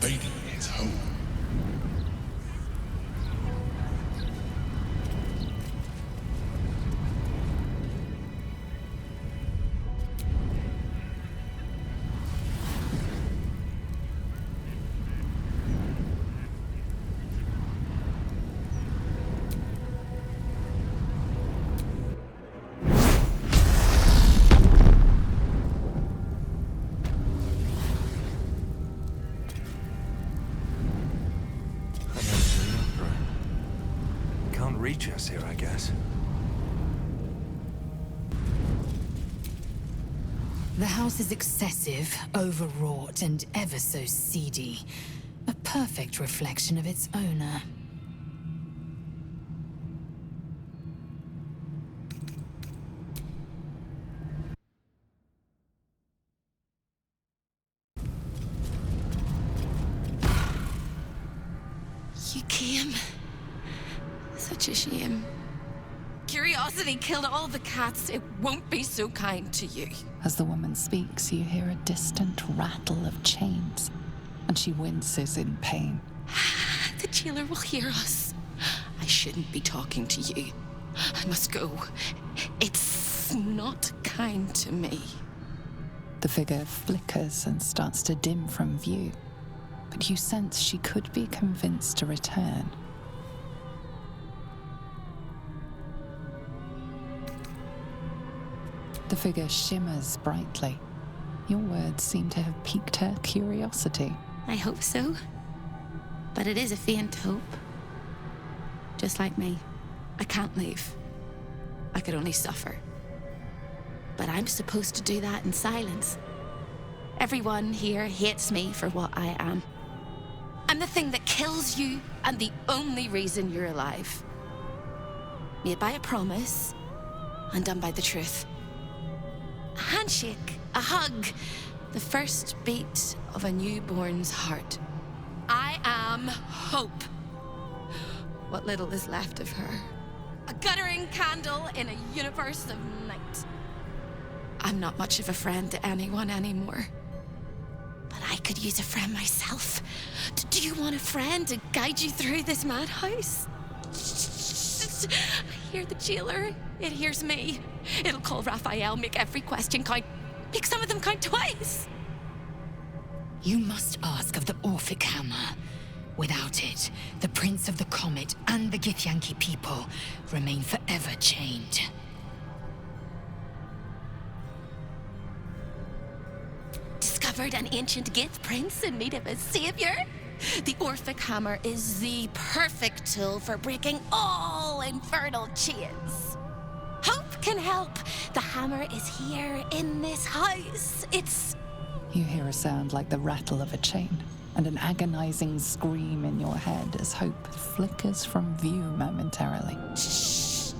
Beatty is home. Reach us here, I guess. The house is excessive, overwrought, and ever so seedy. A perfect reflection of its owner. You came. Such a shame. Curiosity killed all the cats. It won't be so kind to you. As the woman speaks, you hear a distant rattle of chains, and she winces in pain. The jailer will hear us. I shouldn't be talking to you. I must go. It's not kind to me. The figure flickers and starts to dim from view, but you sense she could be convinced to return. The figure shimmers brightly. Your words seem to have piqued her curiosity. I hope so. But it is a faint hope. Just like me. I can't leave. I could only suffer. But I'm supposed to do that in silence. Everyone here hates me for what I am. I'm the thing that kills you and the only reason you're alive. Made by a promise, undone by the truth. A handshake, a hug, the first beat of a newborn's heart. I am hope. What little is left of her. A guttering candle in a universe of night. I'm not much of a friend to anyone anymore. But I could use a friend myself. Do you want a friend to guide you through this madhouse? I hear the jailer. It hears me. It'll call Raphael, make every question count. Make some of them count twice. You must ask of the Orphic Hammer. Without it, the Prince of the Comet and the Githyanki people remain forever chained. Discovered an ancient Gith prince in need of a savior? The Orphic Hammer is the perfect tool for breaking all infernal chains. Hope can help. The hammer is here in this house. It's... You hear a sound like the rattle of a chain, and an agonizing scream in your head as hope flickers from view momentarily. Shh.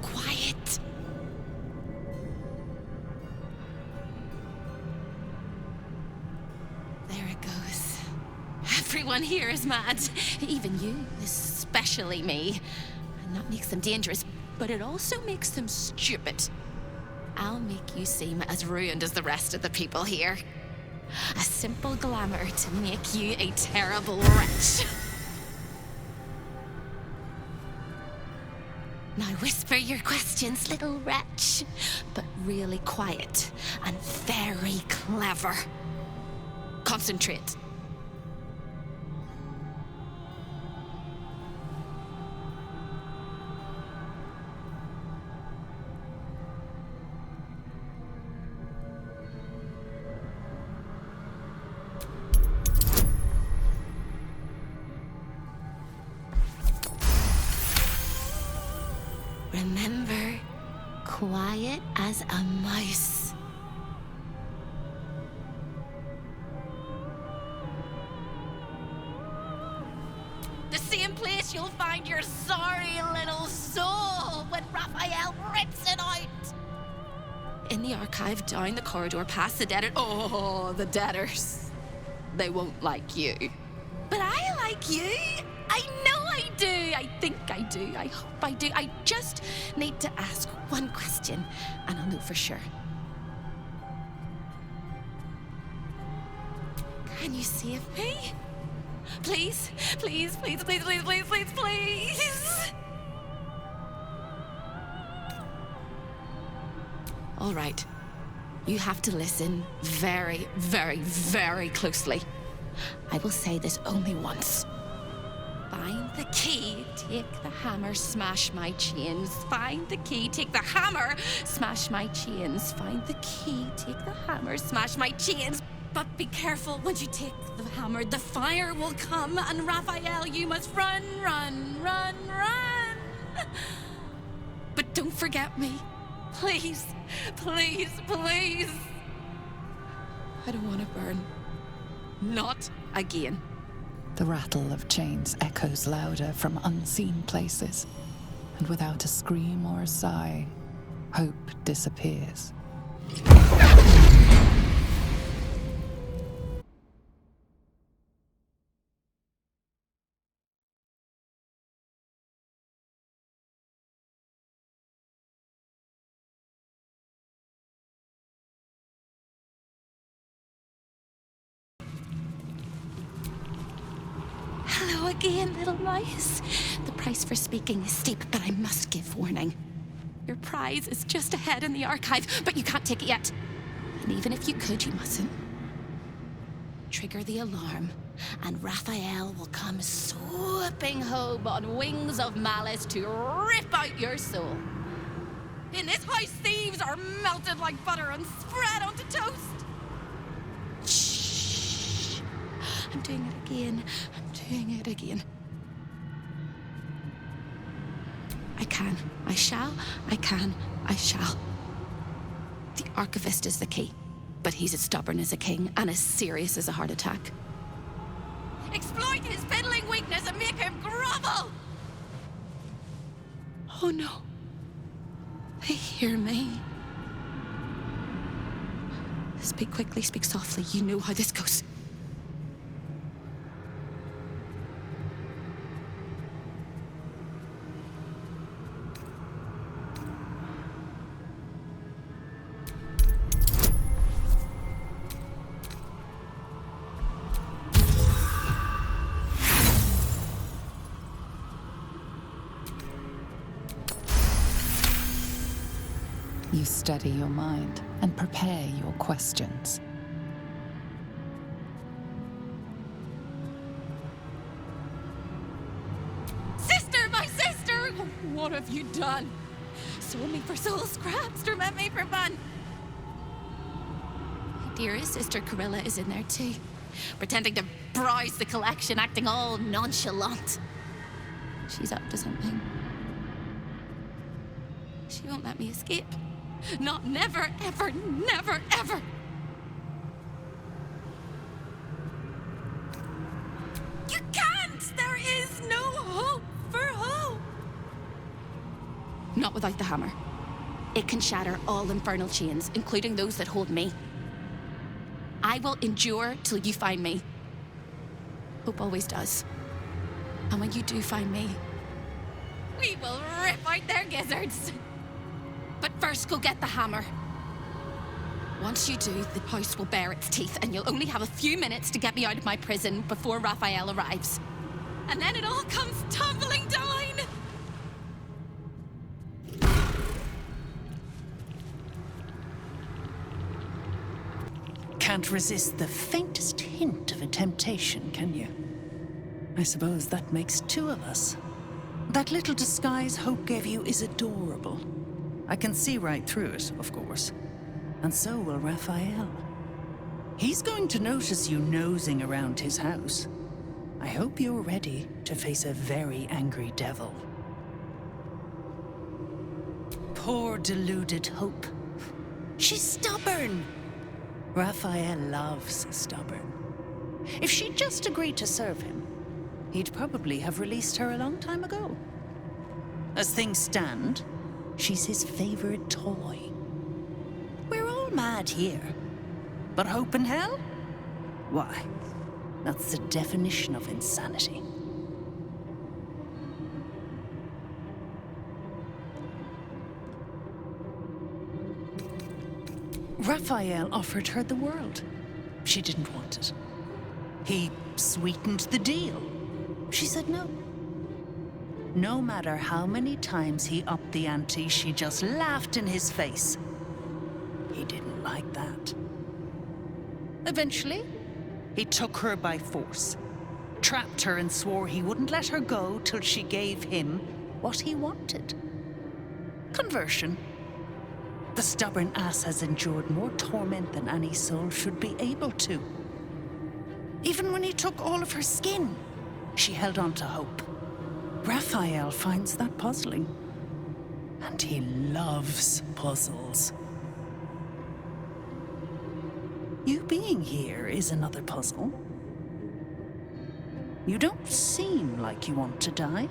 Quiet. There it goes. Everyone here is mad. Even you, especially me. And that makes them dangerous, but it also makes them stupid. I'll make you seem as ruined as the rest of the people here. A simple glamour to make you a terrible wretch. Now whisper your questions, little wretch, but really quiet and very clever. Concentrate. Remember, quiet as a mouse. The same place you'll find your sorry little soul when Raphael rips it out. In the archive, down the corridor, past the debtor. Oh, the debtors. They won't like you. But I like you. I know I do. I think I do. I hope I do. I just need to ask one question, and I'll know for sure. Can you save me? Please, please, please, please, please, please, please, please. All right. You have to listen very, very, very closely. I will say this only once. Find the key, take the hammer, smash my chains. Find the key, take the hammer, smash my chains. Find the key, take the hammer, smash my chains. But be careful, once you take the hammer, the fire will come, and Raphael, you must run, run, run, run. But don't forget me. Please, please, please. I don't want to burn. Not again. The rattle of chains echoes louder from unseen places, and without a scream or a sigh, hope disappears. Hello again, little mice. The price for speaking is steep, but I must give warning. Your prize is just ahead in the archive, but you can't take it yet. And even if you could, you mustn't. Trigger the alarm, and Raphael will come swooping home on wings of malice to rip out your soul. In this house, thieves are melted like butter and spread onto toast. Shh. I'm doing it again. Doing it again. I can, I shall, I can, I shall. The archivist is the key, but he's as stubborn as a king and as serious as a heart attack. Exploit his fiddling weakness and make him grovel! Oh no. They hear me. Speak quickly, speak softly. You know how this goes. You steady your mind and prepare your questions. Sister, my sister! What have you done? Sold me for soul scraps, or meant me for fun. My dearest sister Corilla is in there too, pretending to browse the collection, acting all nonchalant. She's up to something. She won't let me escape. Not never, ever, never, ever. You can't! There is no hope for hope. Not without the hammer. It can shatter all infernal chains, including those that hold me. I will endure till you find me. Hope always does. And when you do find me, we will rip out their gizzards. But first, go get the hammer. Once you do, the house will bare its teeth, and you'll only have a few minutes to get me out of my prison before Raphael arrives. And then it all comes tumbling down! Can't resist the faintest hint of a temptation, can you? I suppose that makes two of us. That little disguise Hope gave you is adorable. I can see right through it, of course. And so will Raphael. He's going to notice you nosing around his house. I hope you're ready to face a very angry devil. Poor deluded Hope. She's stubborn. Raphael loves stubborn. If she'd just agreed to serve him, he'd probably have released her a long time ago. As things stand, she's his favorite toy. We're all mad here. But Hope in hell? Why, that's the definition of insanity. Raphael offered her the world. She didn't want it. He sweetened the deal. She said no. No matter how many times he upped the ante, she just laughed in his face. He didn't like that. Eventually, he took her by force, trapped her and swore he wouldn't let her go till she gave him what he wanted. Conversion. The stubborn ass has endured more torment than any soul should be able to. Even when he took all of her skin, she held on to hope. Raphael finds that puzzling. And he loves puzzles. You being here is another puzzle. You don't seem like you want to die.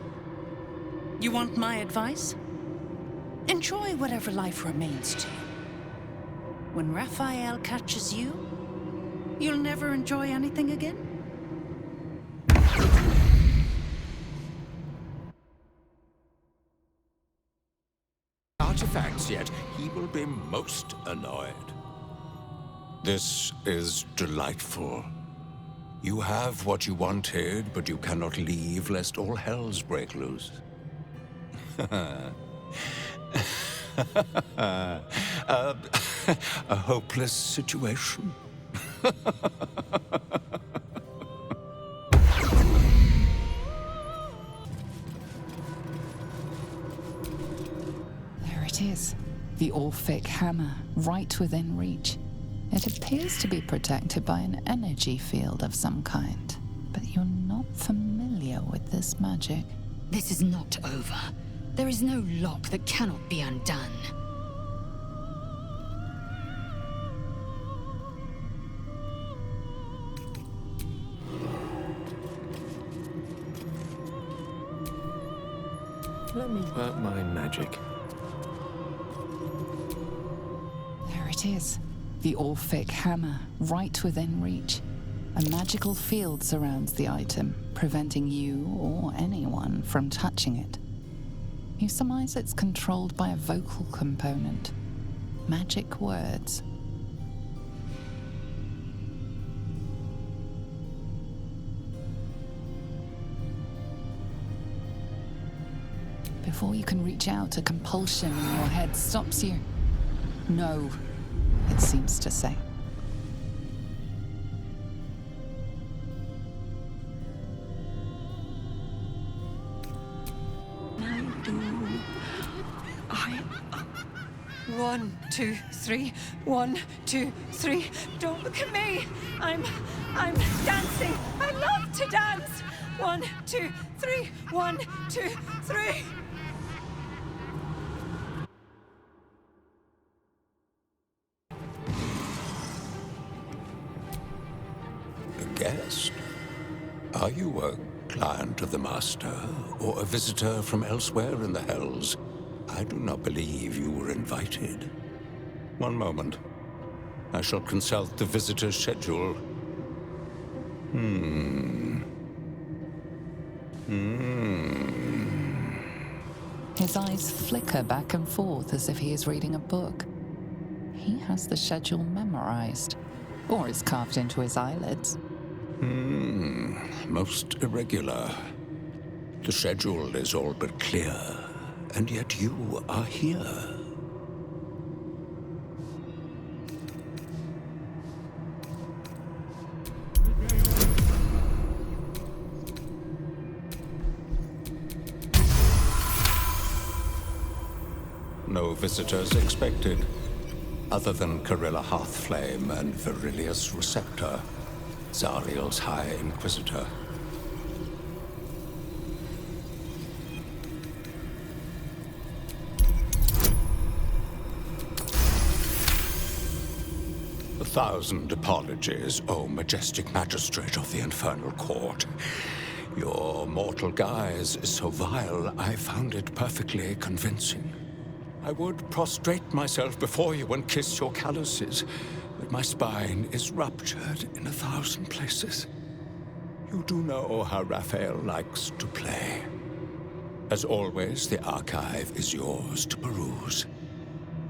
You want my advice? Enjoy whatever life remains to you. When Raphael catches you, you'll never enjoy anything again. Artifacts, yet he will be most annoyed. This is delightful. You have what you wanted, but you cannot leave lest all hells break loose. A hopeless situation. There it is. The Orphic hammer, right within reach. It appears to be protected by an energy field of some kind, but you're not familiar with this magic. This is not over. There is no lock that cannot be undone. Let me work my magic. There it is. The Orphic hammer, right within reach. A magical field surrounds the item, preventing you or anyone from touching it. You surmise it's controlled by a vocal component. Magic words. Before you can reach out, a compulsion in your head stops you. No, it seems to say. One, two, three. 1, 2, 3. Don't look at me. I'm dancing. I love to dance. 1, 2, 3. 1, 2, 3. A guest? Are you a client of the Master, or a visitor from elsewhere in the Hells? I do not believe you were invited. One moment. I shall consult the visitor's schedule. His eyes flicker back and forth as if he is reading a book. He has the schedule memorized, or is carved into his eyelids. Most irregular. The schedule is all but clear, and yet you are here. No visitors expected, other than Carilla Hearthflame and Virilius Receptor, Zariel's High Inquisitor. A thousand apologies, O majestic magistrate of the Infernal Court. Your mortal guise is so vile, I found it perfectly convincing. I would prostrate myself before you and kiss your calluses, but my spine is ruptured in 1,000 places. You do know how Raphael likes to play. As always, the archive is yours to peruse.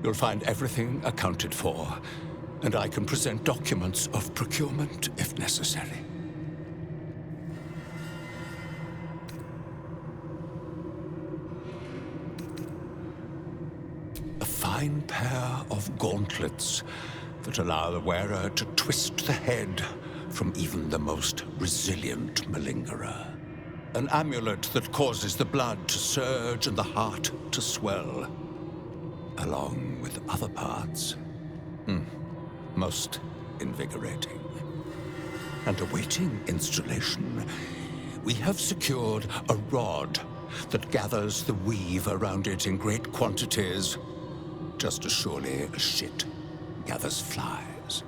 You'll find everything accounted for, and I can present documents of procurement if necessary. A fine pair of gauntlets that allow the wearer to twist the head from even the most resilient malingerer. An amulet that causes the blood to surge and the heart to swell, along with other parts. Most invigorating. And awaiting installation, we have secured a rod that gathers the weave around it in great quantities, just as surely as shit gathers flies.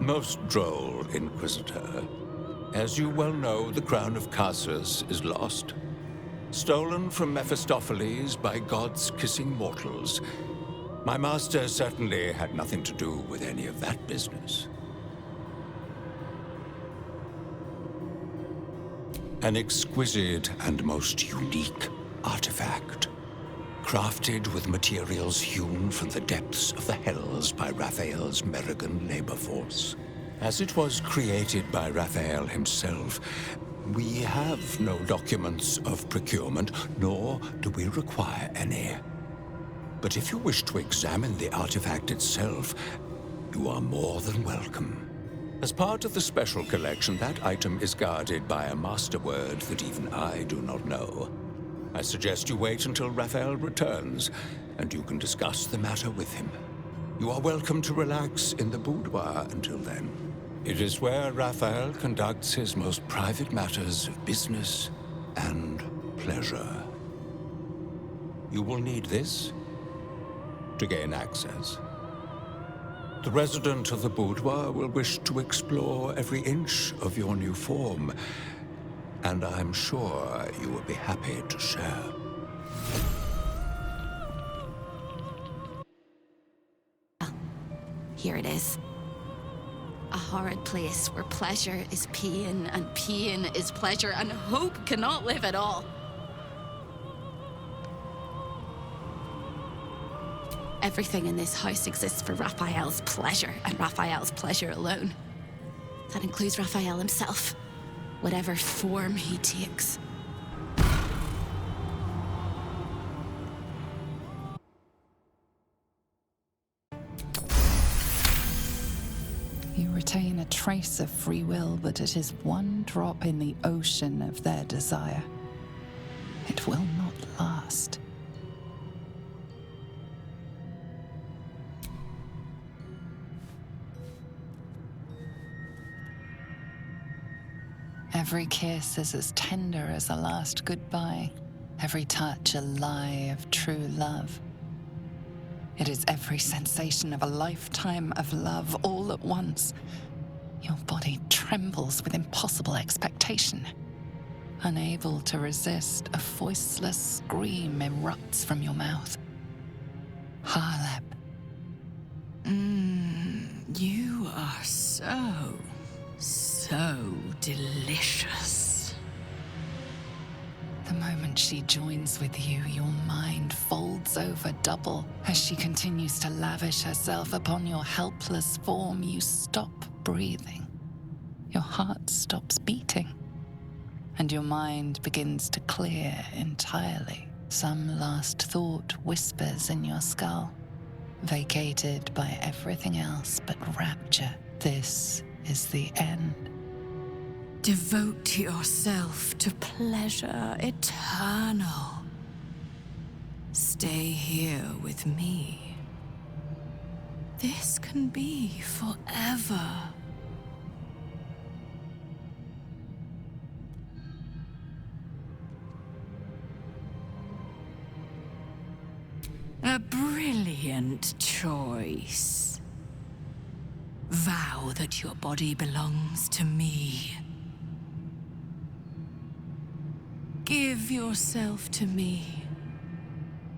Most droll, Inquisitor. As you well know, the crown of Casus is lost. Stolen from Mephistopheles by gods kissing mortals. My master certainly had nothing to do with any of that business. An exquisite and most unique artifact, crafted with materials hewn from the depths of the hells by Raphael's Merrigan labor force. As it was created by Raphael himself, we have no documents of procurement, nor do we require any. But if you wish to examine the artifact itself, you are more than welcome. As part of the special collection, that item is guarded by a master word that even I do not know. I suggest you wait until Raphael returns, and you can discuss the matter with him. You are welcome to relax in the boudoir until then. It is where Raphael conducts his most private matters of business and pleasure. You will need this to gain access. The resident of the boudoir will wish to explore every inch of your new form, and I'm sure you will be happy to share. Here it is. A horrid place where pleasure is pain, and pain is pleasure, and hope cannot live at all. Everything in this house exists for Raphael's pleasure, and Raphael's pleasure alone. That includes Raphael himself, whatever form he takes. You retain a trace of free will, but it is one drop in the ocean of their desire. It will not last. Every kiss is as tender as a last goodbye, every touch a lie of true love. It is every sensation of a lifetime of love all at once. Your body trembles with impossible expectation. Unable to resist, a voiceless scream erupts from your mouth. Harlep. You are so delicious. The moment she joins with you, your mind folds over double. As she continues to lavish herself upon your helpless form, you stop breathing. Your heart stops beating, and your mind begins to clear entirely. Some last thought whispers in your skull, vacated by everything else but rapture. This is the end. Devote yourself to pleasure eternal. Stay here with me. This can be forever. A brilliant choice. Vow that your body belongs to me. Give yourself to me,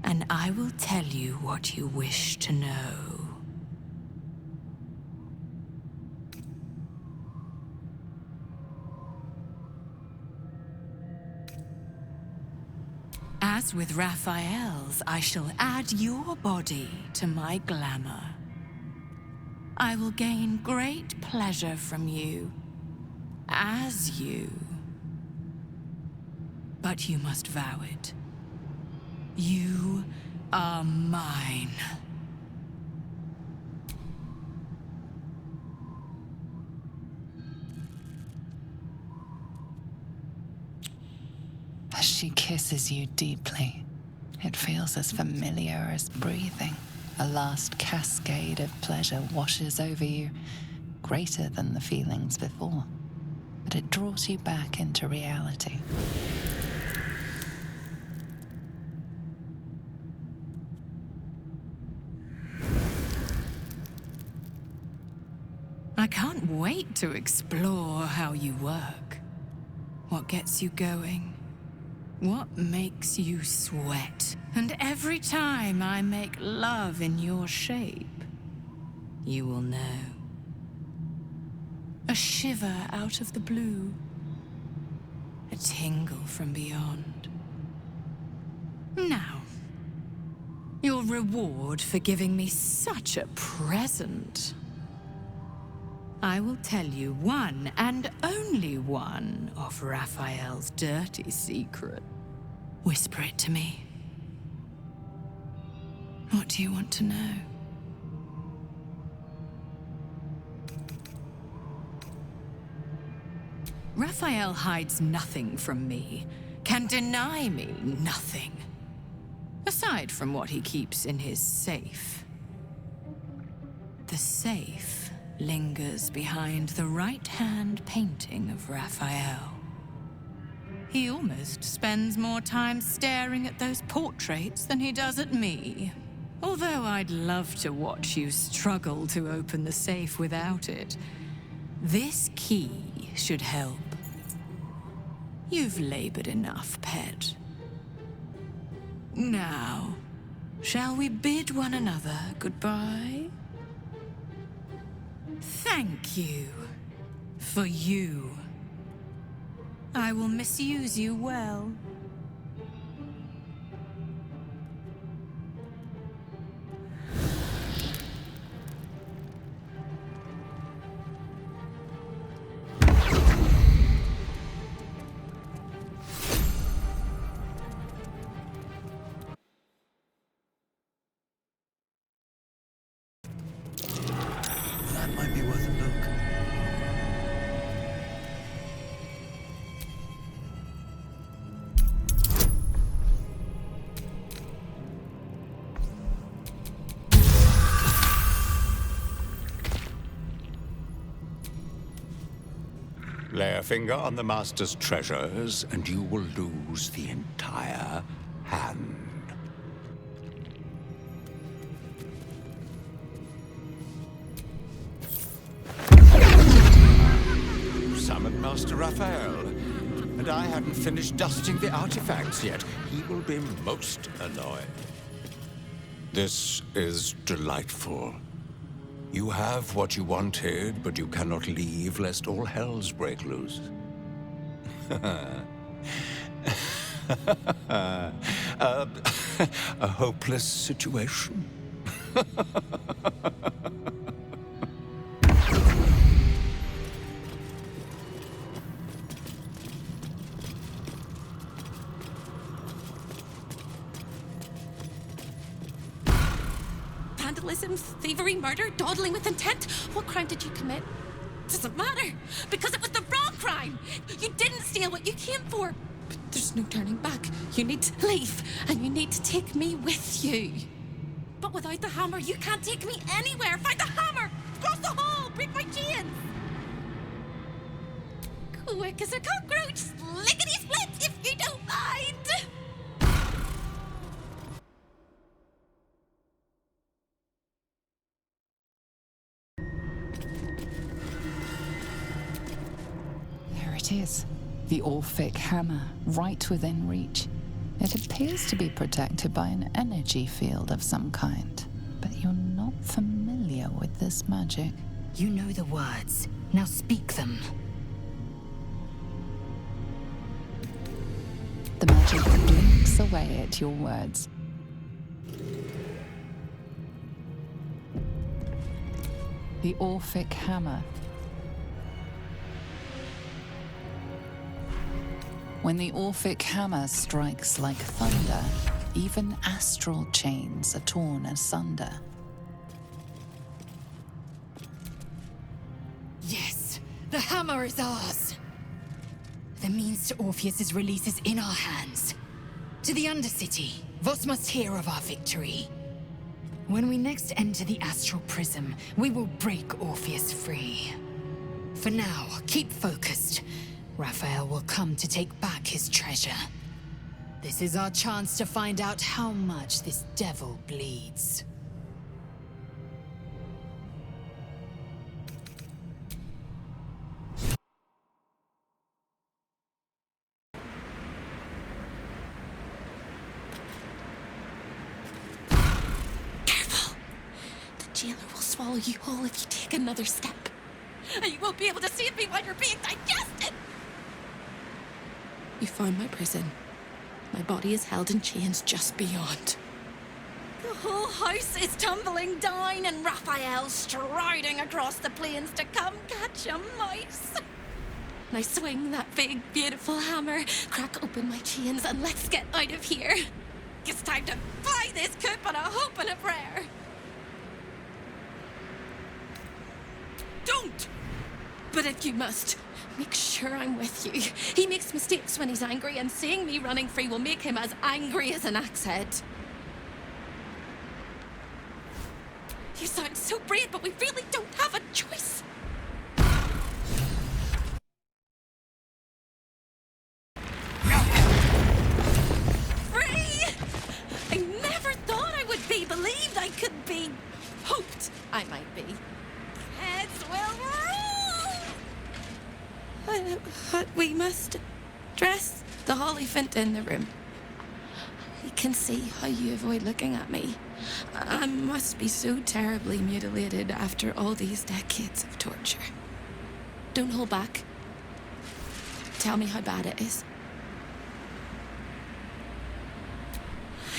and I will tell you what you wish to know. As with Raphael's, I shall add your body to my glamour. I will gain great pleasure from you, as you. But you must vow it. You are mine. As she kisses you deeply, it feels as familiar as breathing. A last cascade of pleasure washes over you, greater than the feelings before, but it draws you back into reality. I can't wait to explore how you work. What gets you going? What makes you sweat? And every time I make love in your shape, you will know. A shiver out of the blue. A tingle from beyond. Now, your reward for giving me such a present. I will tell you one and only one of Raphael's dirty secret. Whisper it to me. What do you want to know? Raphael hides nothing from me, can deny me nothing. Aside from what he keeps in his safe. The safe lingers behind the right-hand painting of Raphael. He almost spends more time staring at those portraits than he does at me. Although I'd love to watch you struggle to open the safe without it, this key should help. You've labored enough, pet. Now, shall we bid one another goodbye? Thank you. For you. I will misuse you well. That might be worth a look. Lay a finger on the Master's treasures, and you will lose the entire hand. Summoned Master Raphael, and I hadn't finished dusting the artifacts yet. He will be most annoyed. This is delightful. You have what you wanted, but you cannot leave lest all hells break loose. A hopeless situation. Vandalism, thievery, murder, dawdling with intent. What crime did you commit? Doesn't matter, because it was the wrong crime. You didn't steal what you came for. But there's no turning back. You need to leave, and you need to take me with you. But without the hammer, you can't take me anywhere. Find the hammer! Cross the hall! Break my chains! Quick as a cockroach! Lickety-split, if you don't mind! There it is. The Orphic hammer, right within reach. It appears to be protected by an energy field of some kind, but you're not familiar with this magic. You know the words. Now speak them. The magic blinks hacks away at your words. The Orphic Hammer. When the Orphic Hammer strikes like thunder, even astral chains are torn asunder. Yes, the hammer is ours. The means to Orpheus's release is in our hands. To the Undercity, Voss must hear of our victory. When we next enter the astral prism, we will break Orpheus free. For now, keep focused. Raphael will come to take back his treasure. This is our chance to find out how much this devil bleeds. Careful! The jailer will swallow you whole if you take another step. And you won't be able to see me while you're being digested! You found my prison. My body is held in chains just beyond. The whole house is tumbling down and Raphael's striding across the plains to come catch a mouse. Now swing that big, beautiful hammer, crack open my chains, and let's get out of here. It's time to fly this coop on a hope and a prayer. Don't! But if you must, make sure I'm with you. He makes mistakes when he's angry, and seeing me running free will make him as angry as an axe head. You sound so brave, but we really don't have a choice. Free! I never thought I would be believed I could be. Hoped I might be. Heads will roll! But we must dress the Hollyphant in the room. I can see how you avoid looking at me. I must be so terribly mutilated after all these decades of torture. Don't hold back. Tell me how bad it is.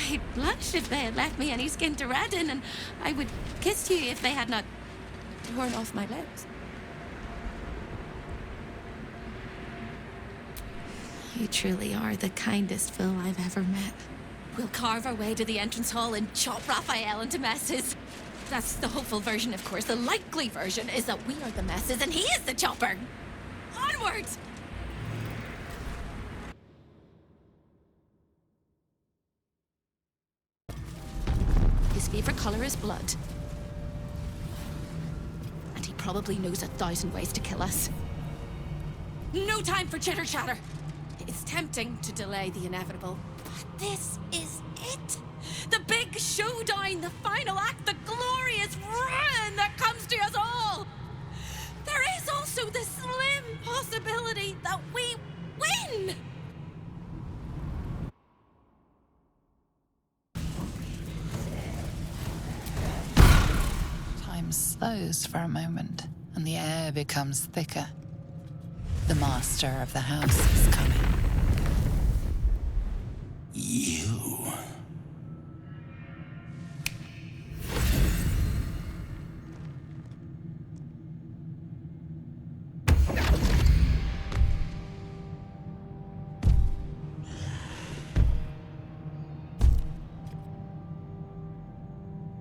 I'd blush if they had left me any skin to redden, and I would kiss you if they had not torn off my lips. You truly are the kindest fool I've ever met. We'll carve our way to the entrance hall and chop Raphael into messes. That's the hopeful version, of course. The likely version is that we are the messes and he is the chopper. Onwards! His favorite color is blood. And he probably knows 1,000 ways to kill us. No time for chitter-chatter. It's tempting to delay the inevitable, but this is it. The big showdown, the final act, the glorious ruin that comes to us all. There is also the slim possibility that we win. Time slows for a moment, and the air becomes thicker. The master of the house is coming. You.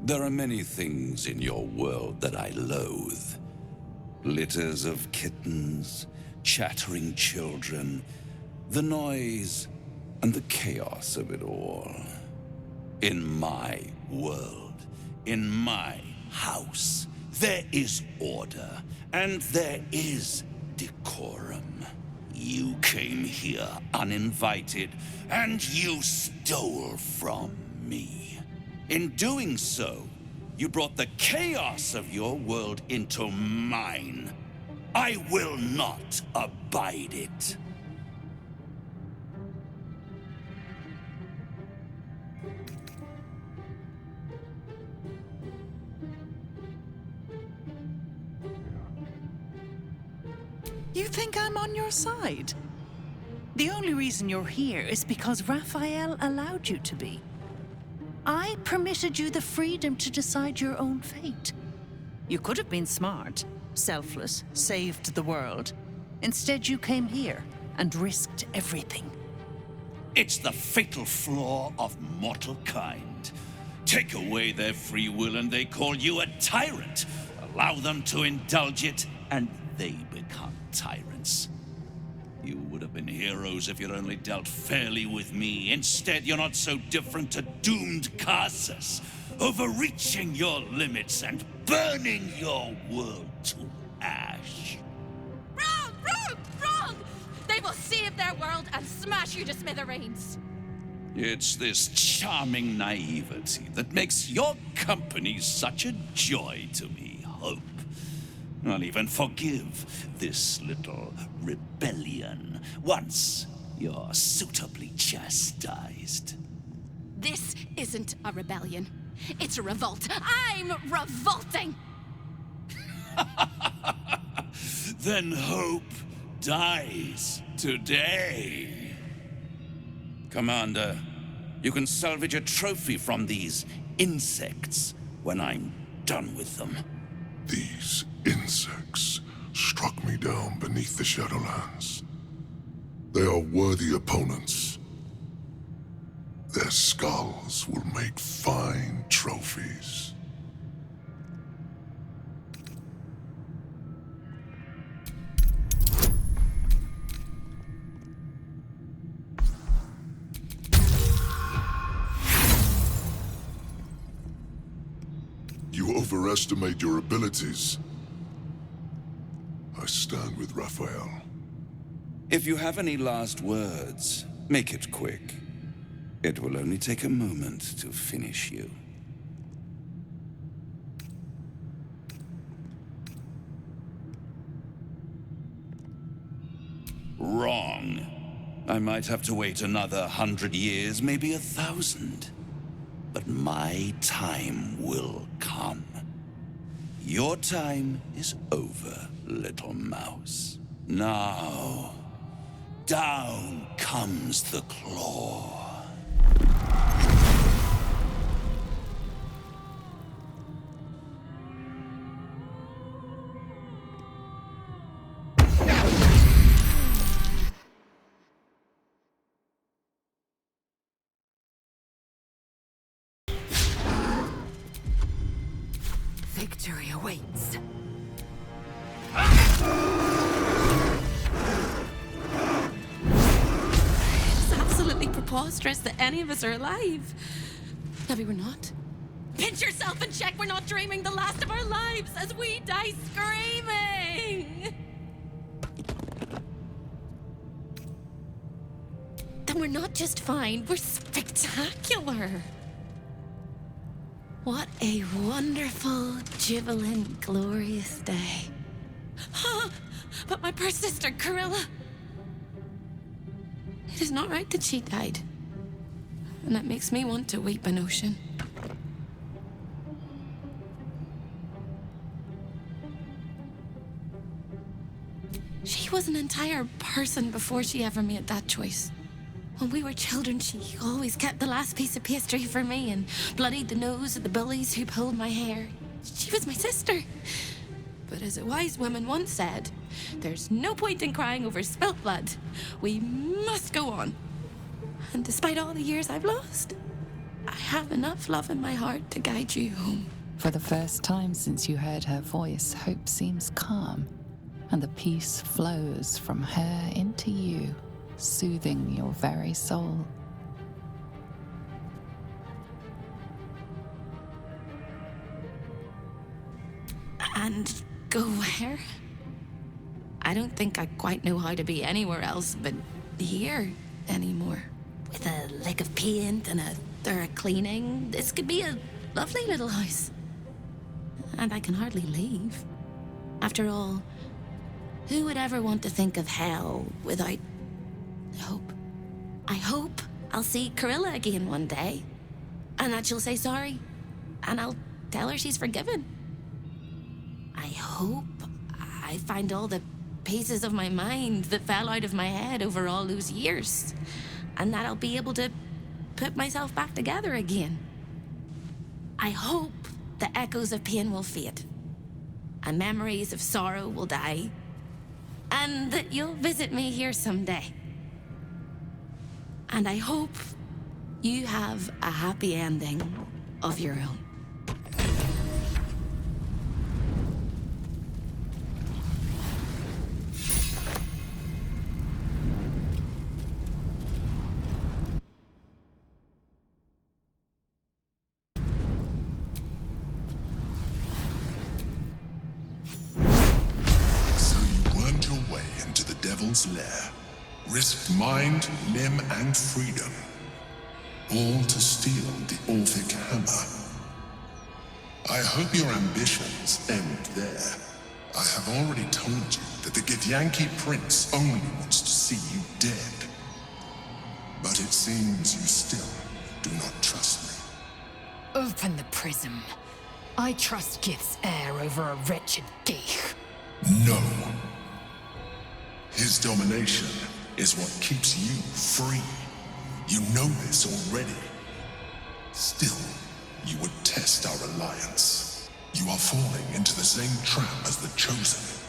There are many things in your world that I loathe. Litters of kittens, chattering children, the noise and the chaos of it all. In my world, in my house, there is order and there is decorum. You came here uninvited and you stole from me. In doing so, you brought the chaos of your world into mine. I will not abide it. You think I'm on your side? The only reason you're here is because Raphael allowed you to be. I permitted you the freedom to decide your own fate. You could have been smart, selfless, saved the world. Instead, you came here and risked everything. It's the fatal flaw of mortal kind. Take away their free will and they call you a tyrant. Allow them to indulge it and they become tyrants. You would have been heroes if you'd only dealt fairly with me. Instead, you're not so different to doomed Carsus, overreaching your limits and burning your world to ash. Wrong! Wrong! Wrong! They will save their world and smash you to smithereens. It's this charming naivety that makes your company such a joy to me, Hope. I'll even forgive this little rebellion once you're suitably chastised. This isn't a rebellion. It's a revolt. I'm revolting! Then Hope dies today. Commander, you can salvage a trophy from these insects when I'm done with them. These insects struck me down beneath the Shadowlands. They are worthy opponents. Their skulls will make fine trophies. You overestimate your abilities. I stand with Raphael. If you have any last words, make it quick. It will only take a moment to finish you. Wrong. I might have to wait another 100 years, maybe 1,000. But my time will come. Your time is over, little mouse. Now, down comes the claw. Victory awaits. It's absolutely preposterous that any of us are alive. Maybe we're not. Pinch yourself and check we're not dreaming the last of our lives as we die screaming. Then we're not just fine, we're spectacular. What a wonderful, jubilant, glorious day. But my poor sister, Corilla. It is not right that she died. And that makes me want to weep an ocean. She was an entire person before she ever made that choice. When we were children, she always kept the last piece of pastry for me and bloodied the nose of the bullies who pulled my hair. She was my sister. But as a wise woman once said, there's no point in crying over spilt blood. We must go on. And despite all the years I've lost, I have enough love in my heart to guide you home. For the first time since you heard her voice, Hope seems calm, and the peace flows from her into you, soothing your very soul. And go where? I don't think I quite know how to be anywhere else but here anymore. With a lick of paint and a thorough cleaning, this could be a lovely little house. And I can hardly leave. After all, who would ever want to think of hell without hope? I hope I'll see Corilla again one day, and that she'll say sorry, and I'll tell her she's forgiven. I hope I find all the pieces of my mind that fell out of my head over all those years, and that I'll be able to put myself back together again. I hope the echoes of pain will fade, and memories of sorrow will die, and that you'll visit me here someday. And I hope you have a happy ending of your own. Devil's lair, risked mind, limb, and freedom, all to steal the Orphic hammer. I hope your ambitions end there. I have already told you that the Githyanki Prince only wants to see you dead. But it seems you still do not trust me. Open the prism. I trust Gith's heir over a wretched geek. No. His domination is what keeps you free. You know this already. Still, you would test our alliance. You are falling into the same trap as the Chosen.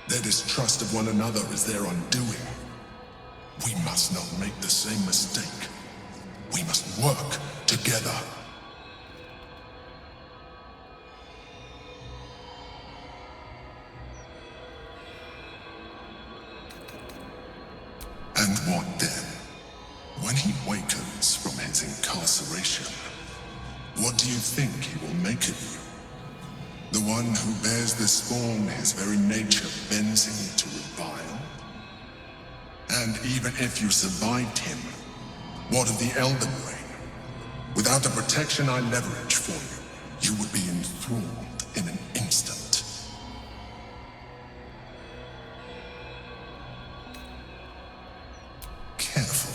Their distrust of one another is their undoing. We must not make the same mistake. We must work together. And what then? When he wakens from his incarceration, what do you think he will make of you? The one who bears the spawn his very nature bends him to revile? And even if you survived him, what of the Elder Brain? Without the protection I leverage for you, you would be enthralled in an instant. Careful.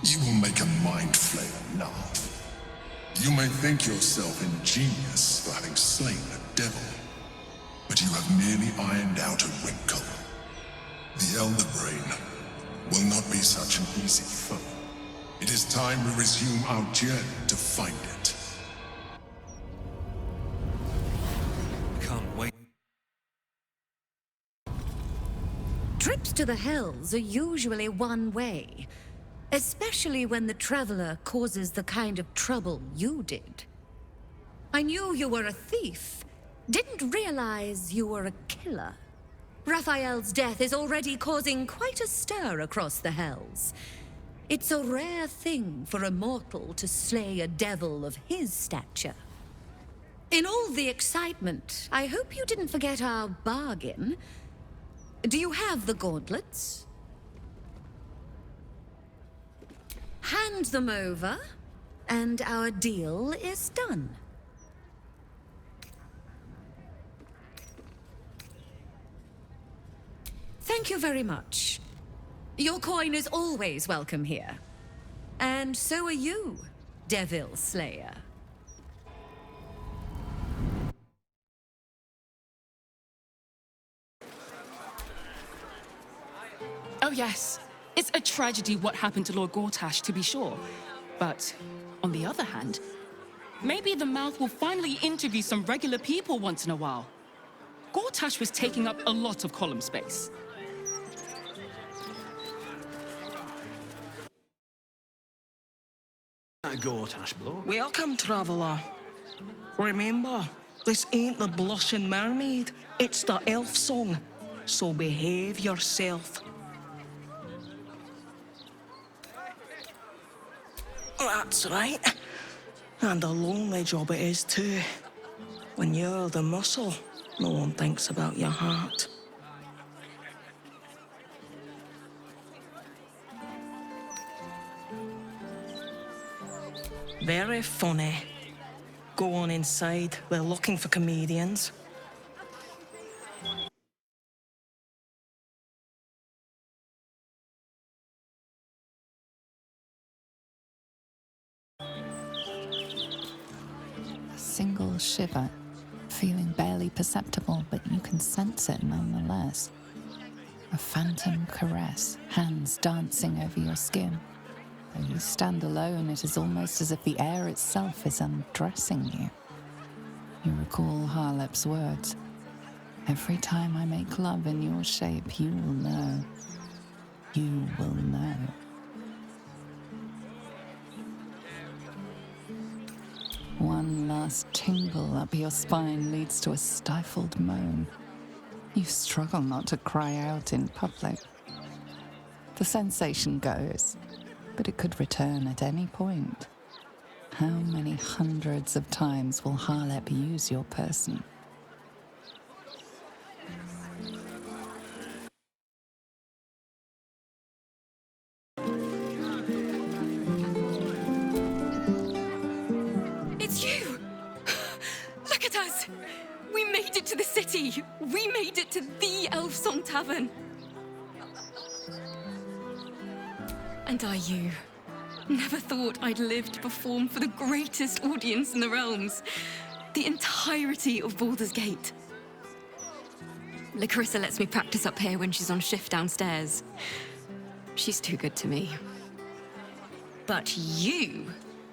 You will make a mind flayer laugh. You may think yourself ingenious for having slain a devil, but you have merely ironed out a wrinkle. The Elder Brain will not be such an easy foe. It is time we resume our journey to find it. Can't wait. Trips to the Hells are usually one way, especially when the traveler causes the kind of trouble you did. I knew you were a thief, didn't realize you were a killer. Raphael's death is already causing quite a stir across the Hells. It's a rare thing for a mortal to slay a devil of his stature. In all the excitement, I hope you didn't forget our bargain. Do you have the gauntlets? Hand them over, and our deal is done. Thank you very much. Your coin is always welcome here. And so are you, Devil Slayer. Oh yes, it's a tragedy what happened to Lord Gortash, to be sure. But, on the other hand, maybe the mouth will finally interview some regular people once in a while. Gortash was taking up a lot of column space. Gortash blow. Welcome, traveller. Remember, this ain't the blushing mermaid, it's the elf song. So behave yourself. That's right. And a lonely job it is too. When you're the muscle, no one thinks about your heart. Very funny. Go on inside, they're looking for comedians. A single shiver, feeling barely perceptible, but you can sense it nonetheless. A phantom caress, hands dancing over your skin. Though you stand alone, it is almost as if the air itself is undressing you. You recall Harlep's words. Every time I make love in your shape, you will know. You will know. One last tingle up your spine leads to a stifled moan. You struggle not to cry out in public. The sensation goes, but it could return at any point. How many hundreds of times will Harlep use your person? It's you! Look at us! We made it to the city! We made it to the Elf Song Tavern! And you? Never thought I'd live to perform for the greatest audience in the realms. The entirety of Baldur's Gate. Larissa lets me practice up here when she's on shift downstairs. She's too good to me. But you...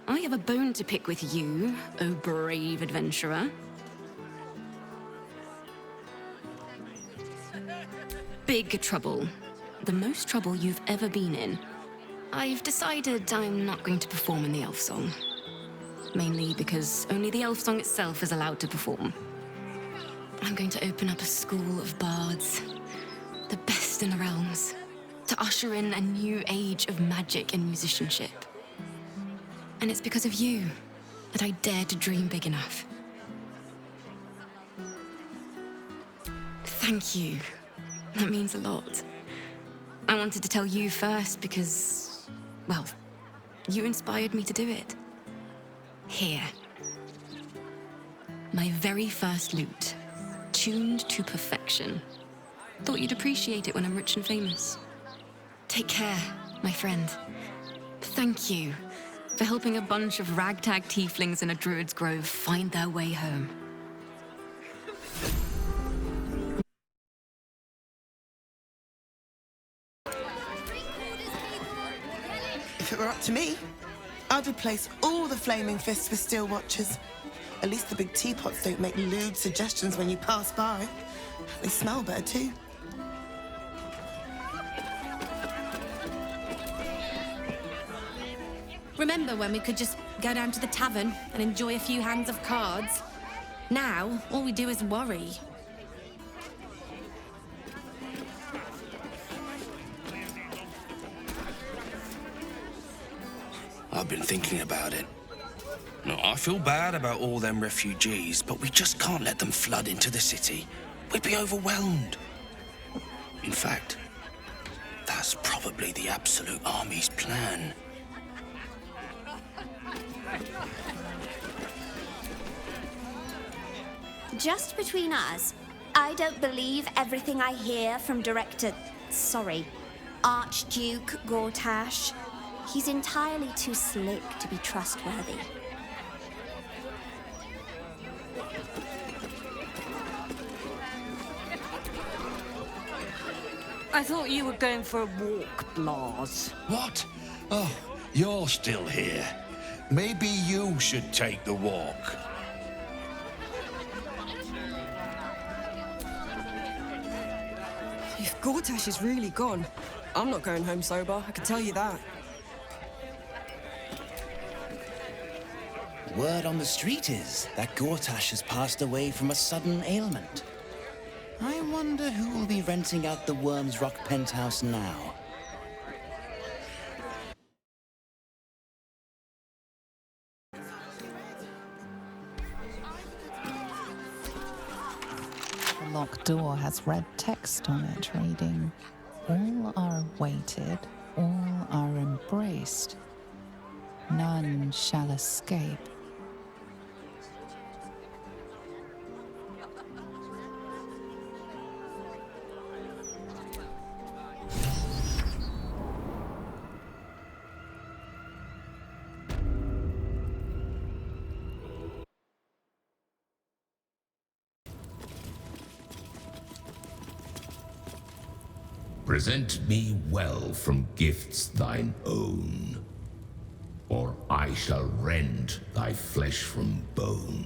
I have a bone to pick with you, O brave adventurer. Big trouble. The most trouble you've ever been in. I've decided I'm not going to perform in the Elf Song. Mainly because only the Elf Song itself is allowed to perform. I'm going to open up a school of bards. The best in the realms. To usher in a new age of magic and musicianship. And it's because of you that I dare to dream big enough. Thank you. That means a lot. I wanted to tell you first because, well, you inspired me to do it. Here. My very first lute, tuned to perfection. Thought you'd appreciate it when I'm rich and famous. Take care, my friend. Thank you for helping a bunch of ragtag tieflings in a druid's grove find their way home. If it were up to me, I'd replace all the flaming fists with steel watchers. At least the big teapots don't make lewd suggestions when you pass by. They smell better too. Remember when we could just go down to the tavern and enjoy a few hands of cards? Now, all we do is worry. I've been thinking about it. No, I feel bad about all them refugees, but we just can't let them flood into the city. We'd be overwhelmed. In fact, that's probably the Absolute Army's plan. Just between us, I don't believe everything I hear from Archduke Gortash. He's entirely too slick to be trustworthy. I thought you were going for a walk, Blas. What? Oh, you're still here. Maybe you should take the walk. If Gortash is really gone, I'm not going home sober, I can tell you that. Word on the street is that Gortash has passed away from a sudden ailment. I wonder who will be renting out the Worm's Rock penthouse now. The locked door has red text on it reading, "All are awaited, all are embraced. None shall escape." Present me well from gifts thine own, or I shall rend thy flesh from bone.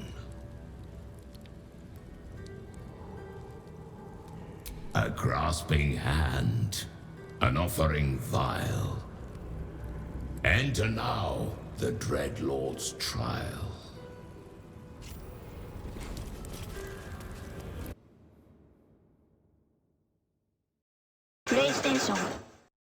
A grasping hand, an offering vile. Enter now the Dreadlord's trial.